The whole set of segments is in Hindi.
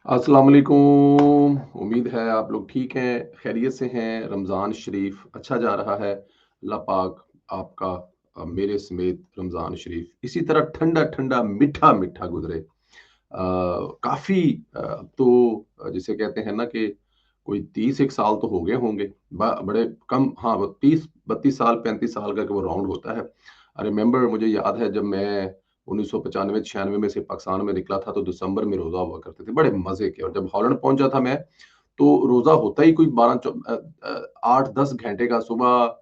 अस्सलाम वालेकुम। उम्मीद है आप लोग ठीक हैं, खैरियत से हैं। रमज़ान शरीफ अच्छा जा रहा है। अल्लाह पाक आपका मेरे समेत रमज़ान शरीफ इसी तरह ठंडा-ठंडा, मीठा-मीठा गुज़रे। काफ़ी अब तो जिसे कहते हैं ना कि कोई 30 एक साल तो हो गए होंगे। ब बड़े कम, हाँ, वो 30-32 साल, 35 साल का वो राउंड होता है। आई रिमेंबर, मुझे याद है जब मैं 1995-96 में से पाकिस्तान में निकला था तो दिसंबर में रोज़ा हुआ करते थे, बड़े मज़े के। और जब हॉलैंड पहुँचा था मैं, तो रोज़ा होता ही कोई 8-10 घंटे का। सुबह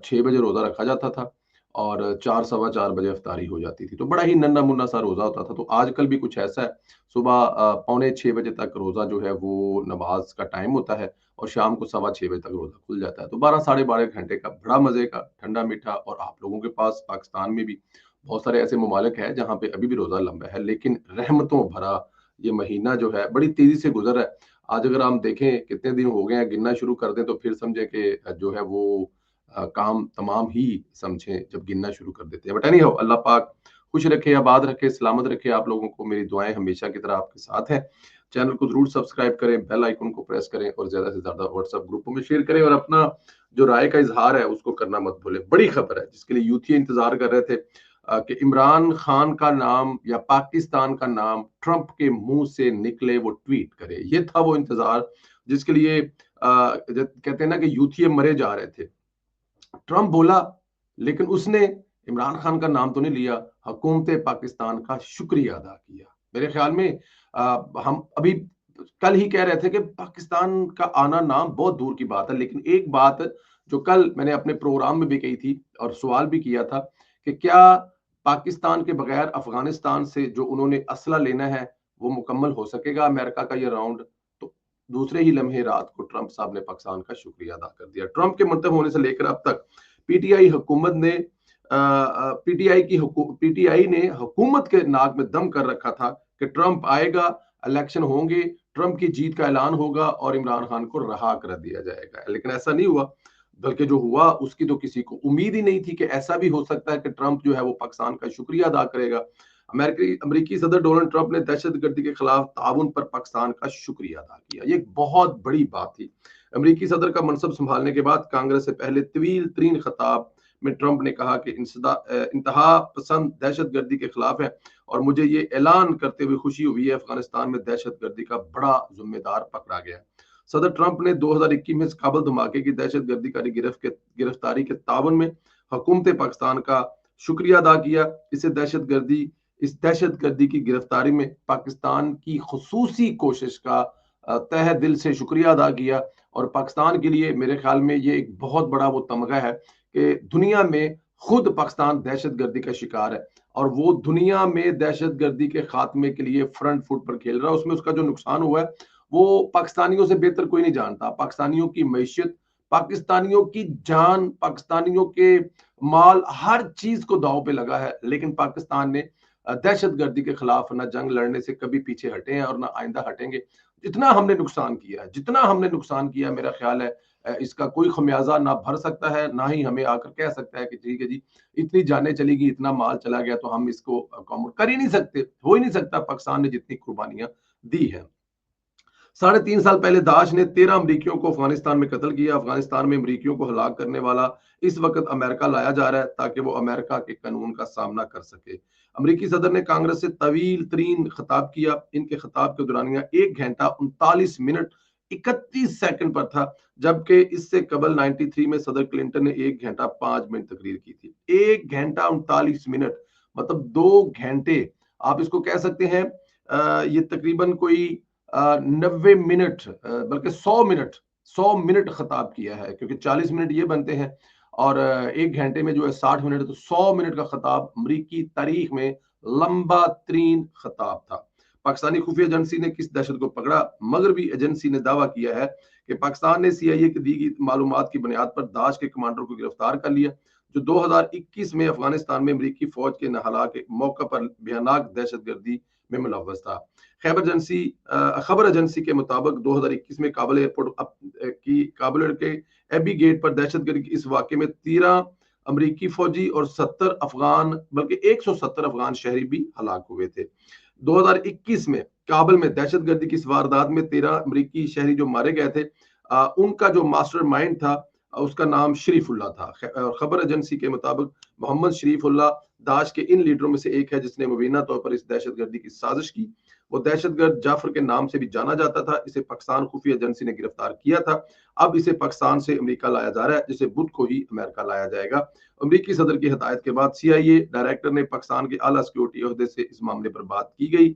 6 बजे रोज़ा रखा जाता था और 4 सवा 4 बजे इफ्तारी हो जाती थी। तो बड़ा ही नन्ना-मुन्ना सा रोज़ा होता था। तो आजकल भी कुछ ऐसा है, सुबह पौने 6 बजे तक रोज़ा जो है वो नमाज़ का टाइम होता है और शाम को सवा 6 बजे तक रोज़ा खुल जाता है। तो 12 साढ़े 12 घंटे का बड़ा मज़े का ठंडा-मीठा। और आप लोगों के पास पाकिस्तान में भी बहुत सारे ऐसे ममालिक हैं जहाँ पे अभी भी रोज़ा लंबा है, लेकिन रहमतों भरा ये महीना जो है बड़ी तेज़ी से गुज़र रहा है। आज अगर हम देखें कितने दिन हो गए हैं, गिनना शुरू कर दें तो फिर समझें कि जो है वो काम तमाम ही समझें जब गिनना शुरू कर देते हैं। बट एनी हाउ, अल्लाह पाक खुश रखे, आबाद रखे, सलामत रखे आप लोगों को। मेरी दुआएँ हमेशा की तरह आपके साथ हैं। चैनल को ज़रूर सब्सक्राइब करें, बेल आइकन को प्रेस करें और ज़्यादा से ज़्यादा व्हाट्सएप ग्रुपों में शेयर करें और अपना जो राय का इज़हार है उसको करना मत भूलें। बड़ी खबर है जिसके लिए यूथी इंतज़ार कर रहे थे कि इमरान खान का नाम या पाकिस्तान का नाम ट्रंप के मुँह से निकले, वो ट्वीट करे। ये था वो इंतज़ार जिसके लिए कहते हैं ना कि यूथिये मरे जा रहे थे। ट्रंप बोला, लेकिन उसने इमरान खान का नाम तो नहीं लिया, हुकूमत पाकिस्तान का शुक्रिया अदा किया। मेरे ख्याल में हम अभी कल ही कह रहे थे कि पाकिस्तान का आना नाम बहुत दूर की बात है, लेकिन एक बात जो कल मैंने अपने प्रोग्राम में भी कही थी और सवाल भी किया था कि क्या पाकिस्तान के बगैर अफगानिस्तान से जो उन्होंने असला लेना है, वो मुकम्मल हो सकेगा अमेरिका का ये राउंड? तो दूसरे ही लम्हे रात को ट्रंप साहब ने पाकिस्तान का शुक्रिया अदा कर दिया। ट्रंप के मुंतखब होने से लेकर अब तक पीटीआई हुकूमत ने पीटीआई ने हुकूमत के नाक में दम कर रखा था कि ट्रंप आएगा, इलेक्शन होंगे, ट्रंप की जीत का ऐलान होगा और इमरान खान को रहा कर दिया जाएगा। लेकिन ऐसा नहीं हुआ, बल्कि जो हुआ उसकी तो किसी को उम्मीद ही नहीं थी कि ऐसा भी हो सकता है कि ट्रंप जो है वो पाकिस्तान का शुक्रिया अदा करेगा। अमेरिकी सदर डोनाल्ड ट्रंप ने दहशतगर्दी के खिलाफ ताउन पर पाकिस्तान का शुक्रिया अदा किया। ये एक बहुत बड़ी बात थी। अमेरिकी सदर का मनसब संभालने के बाद कांग्रेस से पहले तवील तरीन खिताब में ट्रंप ने कहा कि इंतहा पसंद दहशतगर्दी के खिलाफ है और मुझे ये ऐलान करते हुए खुशी हुई है अफगानिस्तान में दहशतगर्दी का बड़ा जिम्मेदार पकड़ा गया है। सदर ट्रंप ने 2021 में काबुल धमाके की दहशतगर्दी की गिरफ्तारी के ताउन में हुकूमत पाकिस्तान का शुक्रिया अदा किया। इस दहशतगर्दी की गिरफ्तारी में पाकिस्तान की खुसूसी कोशिश का तहे दिल से शुक्रिया अदा किया। और पाकिस्तान के लिए मेरे ख्याल में ये एक बहुत बड़ा वो तमगा है कि दुनिया में खुद पाकिस्तान दहशतगर्दी का शिकार है और वो दुनिया में दहशतगर्दी के खात्मे के लिए फ्रंट फुट पर खेल रहा है। उसमें उसका जो नुकसान हुआ है वो पाकिस्तानियों से बेहतर कोई नहीं जानता। पाकिस्तानियों की मैशियत, पाकिस्तानियों की जान, पाकिस्तानियों के माल, हर चीज को दांव पे लगा है। लेकिन पाकिस्तान ने दहशतगर्दी के खिलाफ ना जंग लड़ने से कभी पीछे हटे हैं और ना आइंदा हटेंगे। जितना हमने नुकसान किया, मेरा ख्याल है इसका कोई खमियाजा ना भर सकता है, ना ही हमें आकर कह सकता है कि ठीक है जी, इतनी जानें चली गई, इतना माल चला गया तो हम इसको कर ही नहीं सकते, हो ही नहीं सकता। पाकिस्तान ने जितनी कुर्बानियां दी हैं। 3.5 साल पहले दाश ने 13 अमरीकियों को अफगानिस्तान में कत्ल किया। अफगानिस्तान में अमरीकियों को हलाक करने वाला इस वक्त अमेरिका लाया जा रहा है ताकि वो अमेरिका के कानून का सामना कर सके। अमरीकी सदर ने कांग्रेस से तवील तरीन खिताब किया। इनके खिताब के दौरानिया 1 घंटा 39 मिनट 31 सेकंड पर था, जबकि इससे कबल 93 में सदर क्लिंटन ने 1 घंटा 5 मिनट तकरीर की थी। 1 घंटा 39 मिनट, मतलब 2 घंटे। आप इसको कह सकते हैं ये तकरीबन कोई 90 मिनट, बल्कि 100 मिनट खताब किया है, क्योंकि 40 मिनट ये बनते हैं और 1 घंटे में जो है 60 मिनट, तो 100 मिनट का खताब अमरीकी तारीख में लंबा तरीन खताब था। पाकिस्तानी खुफिया एजेंसी ने किस दहशत को पकड़ा? मगरबी एजेंसी ने दावा किया है कि पाकिस्तान ने सीआईए की दी गई मालूमात की बुनियाद पर दाश के कमांडर को गिरफ्तार कर लिया, जो 2021 में अफगानिस्तान में अमरीकी फौज के नहला के मौका पर भयानक दहशतगर्दी में मुलव्वस था। खबर एजेंसी के मुताबिक 2021 में काबुल एयरपोर्ट की काबुल के एबी गेट पर दहशतगर्दी के इस वाक़े में 13 अमरीकी फौजी और 70 अफगान, बल्कि 170 अफगान शहरी भी हलाक हुए थे। 2021 में काबुल में दहशतगर्दी की इस वारदात में 13 अमरीकी शहरी जो मारे गए थे, उनका जो मास्टरमाइंड था, उसका नाम शरीफुल्लाह था। खबर एजेंसी के मुताबिक मोहम्मद शरीफुल्लाह दाश के इन लीडरों में से एक है जिसने मुबीना तौर पर इस दहशतगर्दी की साजिश की। वो दहशतगर्द जाफर के नाम से भी जाना जाता था। इसे पाकिस्तान खुफिया एजेंसी ने गिरफ्तार किया था। अब इसे पाकिस्तान से अमेरिका लाया जा रहा है, जिसे बुध को ही अमेरिका लाया जाएगा। अमरीकी सदर की हदायत के बाद CIA डायरेक्टर ने पाकिस्तान के आला सिक्योरिटी ओहदे से इस मामले पर बात की गई।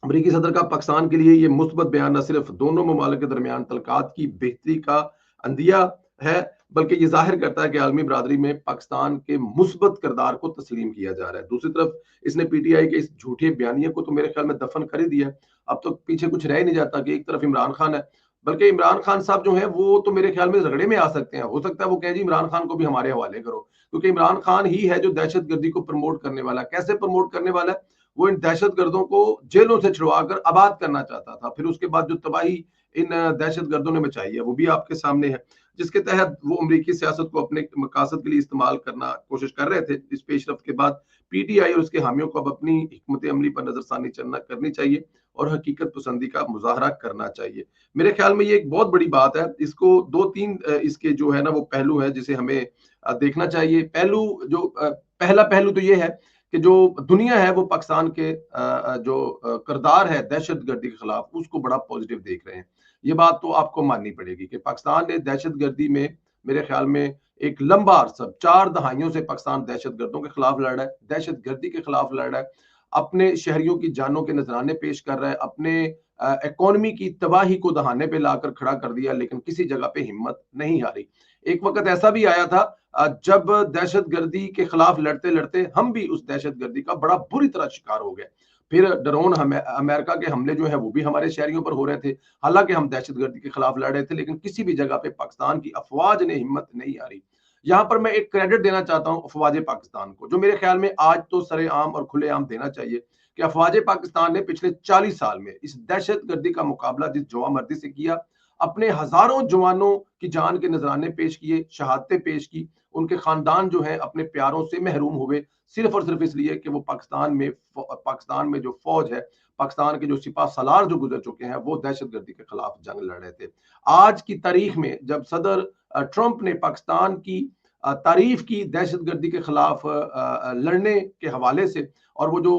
अमरीकी सदर का पाकिस्तान के लिए ये मुस्बत बयान न सिर्फ दोनों ममालिक के दरमियान तलकात की बेहतरी का अंदिया है, बल्कि ये जाहिर करता है कि आलमी बरादरी में पाकिस्तान के मुस्बत किरदार को तस्लीम किया जा रहा है। दूसरी तरफ इसने PTI के इस झूठे बयानिए को तो मेरे ख्याल में दफन कर ही दिया। अब तो पीछे कुछ रह ही नहीं जाता कि एक तरफ इमरान खान है, बल्कि इमरान खान साहब जो है वो तो मेरे ख्याल में झगड़े में आ सकते हैं। हो सकता है वो कहें जी इमरान खान को भी हमारे हवाले करो, क्योंकि इमरान खान ही है जो दहशतगर्दी को प्रमोट करने वाला है। कैसे प्रमोट करने वाला है? वो इन दहशतगर्दों को जेलों से छुड़वाकर आबाद करना चाहता था। फिर उसके बाद जो तबाही इन दहशतगर्दों ने मचाई है वो भी आपके सामने है, जिसके तहत वो अमरीकी सियासत को अपने मकासद के लिए इस्तेमाल करना कोशिश कर रहे थे। इस पेशरफ्त के बाद PTI और उसके हामियों को अब अपनी हिकमत अमली पर नजरसानी करनी चाहिए और हकीकत पसंदी का मुजाहरा करना चाहिए। मेरे ख्याल में ये एक बहुत बड़ी बात है। इसको 2-3 इसके जो है ना वो पहलू है जिसे हमें देखना चाहिए। पहला पहलू तो ये है कि जो दुनिया है वो पाकिस्तान के जो किरदार है दहशतगर्दी के खिलाफ उसको बड़ा पॉजिटिव देख रहे हैं। ये बात तो आपको माननी पड़ेगी कि पाकिस्तान ने दहशतगर्दी में मेरे ख्याल में एक लंबा अरसा 4 दहाइयों से पाकिस्तान दहशतगर्दों के खिलाफ लड़ रहा है, दहशतगर्दी के खिलाफ लड़ रहा है, अपने शहरियों की जानों के नजराने पेश कर रहा है, अपने इकोनॉमी की तबाही को दहाने पे लाकर खड़ा कर दिया, लेकिन किसी जगह पे हिम्मत नहीं हारी। एक वक्त ऐसा भी आया था जब दहशतगर्दी के खिलाफ लड़ते लड़ते हम भी उस दहशतगर्दी का बड़ा बुरी तरह शिकार हो गए। फिर ड्रोन अमेरिका के हमले जो है वो भी हमारे शहरियों पर हो रहे थे। हालांकि हम दहशतगर्दी के खिलाफ लड़ रहे थे, लेकिन किसी भी जगह पे पाकिस्तान की अफवाज ने हिम्मत नहीं हारी। यहाँ पर मैं एक क्रेडिट देना चाहता हूँ अफवाज पाकिस्तान को, जो मेरे ख्याल में आज तो सरेआम और खुलेआम देना चाहिए कि अफवाज पाकिस्तान ने पिछले 40 साल में इस दहशतगर्दी का मुकाबला जिस जवामर्दी से किया, अपने हजारों जवानों की जान के नजराने पेश किए, शहादतें पेश की, उनके खानदान जो है अपने प्यारों से महरूम हुए, सिर्फ और सिर्फ इसलिए कि वो पाकिस्तान में जो फौज है, पाकिस्तान के जो सिपा सलार जो गुजर चुके हैं, वो दहशतगर्दी के खिलाफ जंग लड़ रहे थे। आज की तारीख में जब सदर ट्रंप ने पाकिस्तान की तारीफ की दहशतगर्दी के खिलाफ लड़ने के हवाले से, और वो जो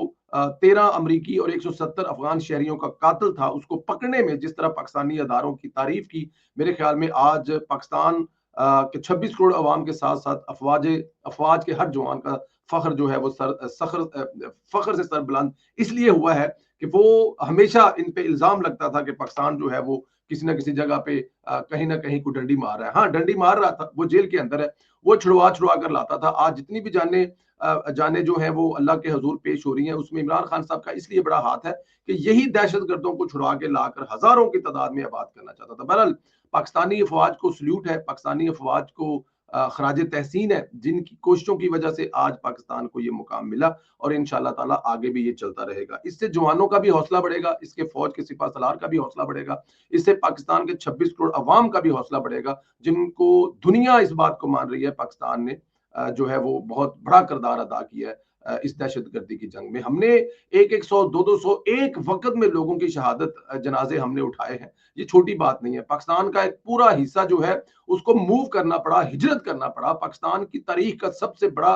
13 अमरीकी और 170 अफगान शहरियों का कातिल था उसको पकड़ने में जिस तरह पाकिस्तानी अदारों की तारीफ की, मेरे ख्याल में आज पाकिस्तान के 26 करोड़ अवाम के साथ साथ अफवाज के हर जवान का फख्र जो है वो फख्र से सर बुलंद इसलिए हुआ है कि वो हमेशा इन पे इल्जाम लगता था कि पाकिस्तान जो है वो किसी ना किसी जगह पे कहीं ना कहीं को डंडी मार रहा है। हाँ, डंडी मार रहा था, वो जेल के अंदर है, वो छुड़वा छुड़वा कर लाता था। आज जितनी भी जाने जो है वो अल्लाह के हजूर पेश हो रही हैं, उसमें इमरान खान साहब का इसलिए बड़ा हाथ है कि यही दहशतगर्दों को छुड़वा के लाकर हजारों की तादाद में आबाद करना चाहता था। बहरहाल पाकिस्तानी अफवाज को सल्यूट है, पाकिस्तानी अफवाज को खराज तहसीन है, जिनकी कोशिशों की वजह से आज पाकिस्तान को ये मुकाम मिला, और इंशाल्लाह ताला आगे भी ये चलता रहेगा। इससे जवानों का भी हौसला बढ़ेगा, इसके फौज के सिपा सलार का भी हौसला बढ़ेगा, इससे पाकिस्तान के 26 करोड़ अवाम का भी हौसला बढ़ेगा, जिनको दुनिया इस बात को मान रही है पाकिस्तान ने जो है वो बहुत बड़ा किरदार अदा किया है इस दहशतगर्दी की जंग में। हमने 100, 200 एक वक्त में लोगों की शहादत जनाजे हमने उठाए हैं। ये छोटी बात नहीं है। पाकिस्तान का एक पूरा हिस्सा जो है उसको मूव करना पड़ा, हिजरत करना पड़ा, पाकिस्तान की तारीख का सबसे बड़ा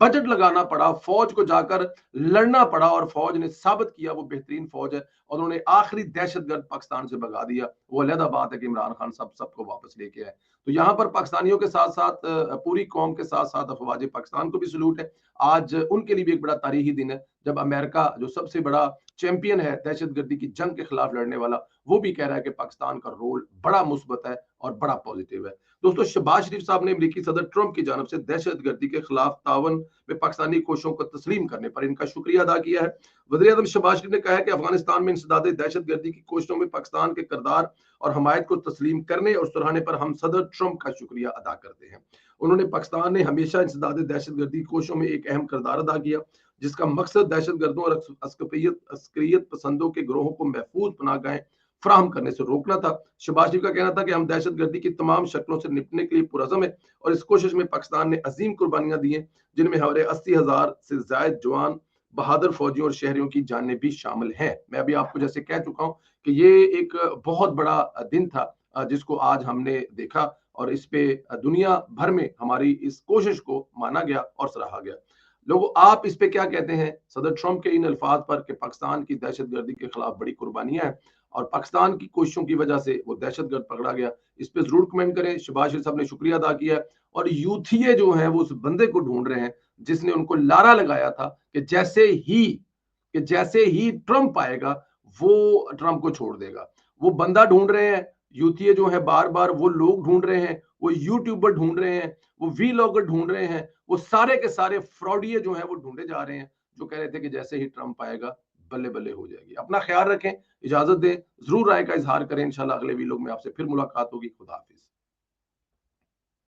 बजट लगाना पड़ा, फौज को जाकर लड़ना पड़ा, और फौज ने साबित किया वो बेहतरीन फौज है, और उन्होंने आखिरी दहशतगर्द पाकिस्तान से भगा दिया। वो अलग बात है कि इमरान खान सबको वापस लेके आए। तो यहाँ पर पाकिस्तानियों के साथ साथ पूरी कौम के साथ साथ अफवाज पाकिस्तान को भी सलूट है। आज उनके लिए भी एक बड़ा तारीखी दिन है जब अमेरिका जो सबसे बड़ा चैंपियन है दहशतगर्दी की जंग के खिलाफ लड़ने वाला, वो भी कह रहा है कि पाकिस्तान का रोल बड़ा मुस्बत है और बड़ा पॉजिटिव है। दोस्तों, शहबाज शरीफ साहब ने अमेरिकी सदर ट्रंप की जानब से दहशतगर्दी के खिलाफ तावन में पाकिस्तानी कोशिशों को तस्लीम करने पर इनका शुक्रिया अदा किया है। वज़ीर-ए-आज़म शहबाज शरीफ ने कहा है कि अफगानिस्तान में इंसदाद दहशतगर्दी की कोशिशों में पाकिस्तान के किरदार और हमायत को तस्लीम करने और सराहने पर हम सदर ट्रंप का शुक्रिया अदा करते हैं। उन्होंने पाकिस्तान ने हमेशा इंसदाद दहशतगर्दी की कोशिशों में एक अहम किरदार अदा किया, जिसका मकसद दहशतगर्दों और अस्करियत पसंदों के ग्रोहों को महफूज पनाहगाहें फराहम करने से रोकना था। शहबाज शरीफ का कहना था कि हम दहशतगर्दी की तमाम शक्लों से निपटने के लिए पुरज़म है, और इस कोशिश में पाकिस्तान ने अजीम कुर्बानियां दी हैं, जिनमें हमारे 80,000 से ज्यादा जवान बहादुर फौजियों और शहरियों की जानें भी शामिल हैं। मैं अभी आपको जैसे कह चुका हूं कि ये एक बहुत बड़ा दिन था जिसको आज हमने देखा और इस पे दुनिया भर में हमारी इस कोशिश को माना गया और सराहा गया। लोगों, आप इस पे क्या कहते हैं सदर ट्रंप के इन अल्फाज पर कि पाकिस्तान की दहशतगर्दी के खिलाफ बड़ी कुर्बानियां हैं और पाकिस्तान की कोशिशों की वजह से वो दहशतगर्द पकड़ा गया? इस पे जरूर कमेंट करें। शहबाज शरीफ साहब ने शुक्रिया अदा किया है और यूथिये जो हैं वो उस बंदे को ढूंढ रहे हैं जिसने उनको लारा लगाया था कि जैसे ही ट्रंप आएगा वो ट्रंप को छोड़ देगा। वो बंदा ढूंढ रहे हैं यूथिये जो है, बार बार वो लोग ढूंढ रहे हैं, वो यूट्यूबर ढूंढ रहे हैं, वो वीलॉगर ढूंढ रहे हैं, वो सारे के सारे फ्रॉडिये जो हैं वो ढूंढे जा रहे हैं, जो कह रहे थे कि जैसे ही ट्रंप आएगा बल्ले बल्ले हो जाएगी। अपना ख्याल रखें, इजाजत दें, जरूर राय का इजहार करें। इंशाल्लाह अगले वीलॉग में आपसे फिर मुलाकात होगी। खुदा हाफिज।